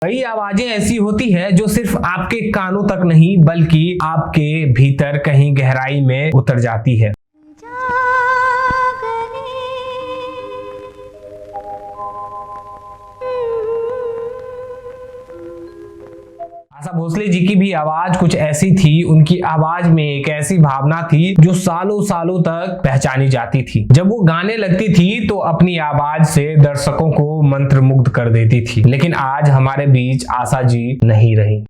कई आवाजें ऐसी होती है जो सिर्फ आपके कानों तक नहीं बल्कि आपके भीतर कहीं गहराई में उतर जाती है। आशा भोसले जी की भी आवाज कुछ ऐसी थी। उनकी आवाज में एक ऐसी भावना थी जो सालों सालों तक पहचानी जाती थी। जब वो गाने लगती थी तो अपनी आवाज से दर्शकों को मंत्रमुग्ध कर देती थी। लेकिन आज हमारे बीच आशा जी नहीं रही।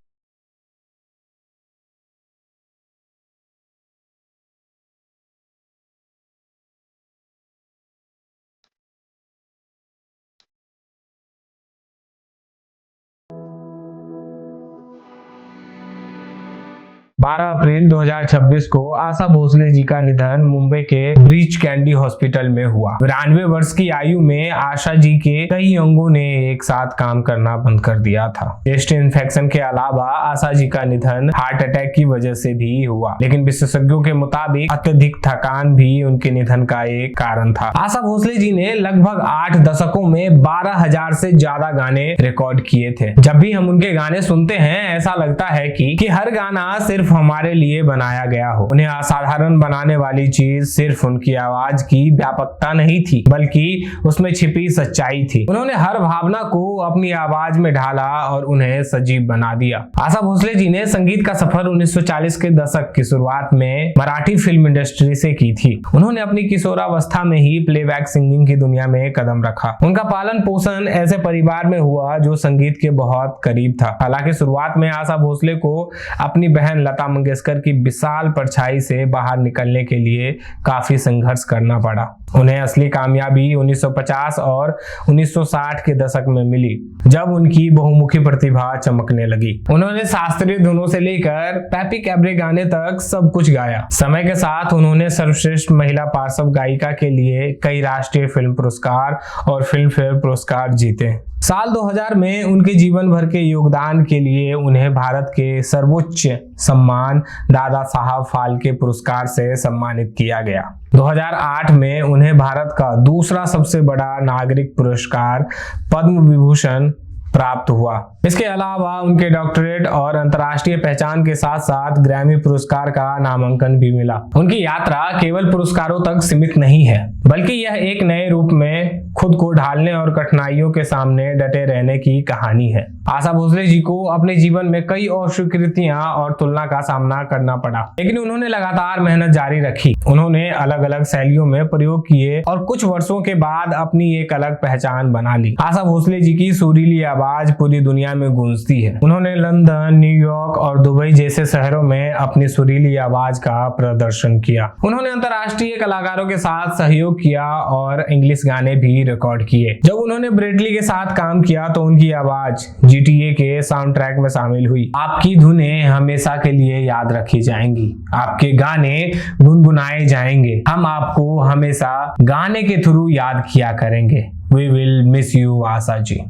बारह अप्रैल 2026 को आशा भोसले जी का निधन मुंबई के ब्रीच कैंडी हॉस्पिटल में हुआ। 92 वर्ष की आयु में आशा जी के कई अंगों ने एक साथ काम करना बंद कर दिया था। चेस्ट इन्फेक्शन के अलावा आशा जी का निधन हार्ट अटैक की वजह से भी हुआ, लेकिन विशेषज्ञों के मुताबिक अत्यधिक थकान भी उनके निधन का एक कारण था। आशा भोसले जी ने लगभग 8 दशकों में 12,000 से ज्यादा गाने रिकॉर्ड किए थे। जब भी हम उनके गाने सुनते हैं ऐसा लगता है कि हर गाना सिर्फ हमारे लिए बनाया गया हो। उन्हें असाधारण बनाने वाली चीज सिर्फ उनकी आवाज की व्यापकता नहीं थी बल्कि उसमें छिपी सच्चाई थी। उन्होंने हर भावना को अपनी आवाज में ढाला और उन्हें सजीव बना दिया। आशा भोसले जी ने संगीत का सफर 1940 के दशक की शुरुआत में मराठी फिल्म इंडस्ट्री से की थी। उन्होंने अपनी किशोरावस्था में ही प्लेबैक सिंगिंग की दुनिया में कदम रखा। उनका पालन पोषण ऐसे परिवार में हुआ जो संगीत के बहुत करीब था। हालांकि शुरुआत में आशा भोसले को अपनी बहन लता मंगेशकर की विशाल परछाई से बाहर निकलने के लिए काफी संघर्ष करना पड़ा। उन्हें असली कामयाबी 1950 और 1960 के दशक में मिली, जब उनकी बहुमुखी प्रतिभा चमकने लगी। उन्होंने शास्त्रीय धुनों से लेकर पैपी कैबरे गाने तक सब कुछ गाया। समय के साथ उन्होंने सर्वश्रेष्ठ महिला पार्श्व गायिका के लिए कई राष्ट्रीय फिल्म पुरस्कार और फिल्म फेयर पुरस्कार जीते। साल 2000 में उनके जीवन भर के योगदान के लिए उन्हें भारत के सर्वोच्च सम्मान दादा साहब फाल्के पुरस्कार से सम्मानित किया गया। 2008 में उन्हें भारत का दूसरा सबसे बड़ा नागरिक पुरस्कार पद्म विभूषण प्राप्त हुआ। इसके अलावा उनके डॉक्टरेट और अंतर्राष्ट्रीय पहचान के साथ साथ ग्रैमी पुरस्कार का नामांकन भी मिला। उनकी यात्रा केवल पुरस्कारों तक सीमित नहीं है बल्कि यह एक नए रूप में खुद को ढालने और कठिनाइयों के सामने डटे रहने की कहानी है। आशा भोसले जी को अपने जीवन में कई अस्वीकृतियां और तुलना का सामना करना पड़ा, लेकिन उन्होंने लगातार मेहनत जारी रखी। उन्होंने अलग अलग शैलियों में प्रयोग किए और कुछ वर्षों के बाद अपनी एक अलग पहचान बना ली। आशा भोसले जी की सुरीली आवाज पूरी दुनिया में गूंजती है। उन्होंने लंदन, न्यूयॉर्क और दुबई जैसे शहरों में अपनी सुरीली आवाज का प्रदर्शन किया। उन्होंने अंतर्राष्ट्रीय कलाकारों के साथ सहयोग किया और इंग्लिश गाने भी रिकॉर्ड किए। जब उन्होंने ब्रेडली के साथ काम किया तो उनकी आवाज GTA के साउंड ट्रैक में शामिल हुई। आपकी धुनें हमेशा के लिए याद रखी जाएंगी, आपके गाने गुनगुनाए जाएंगे, हम आपको हमेशा गाने के थ्रू याद किया करेंगे। We will miss you, Asha ji.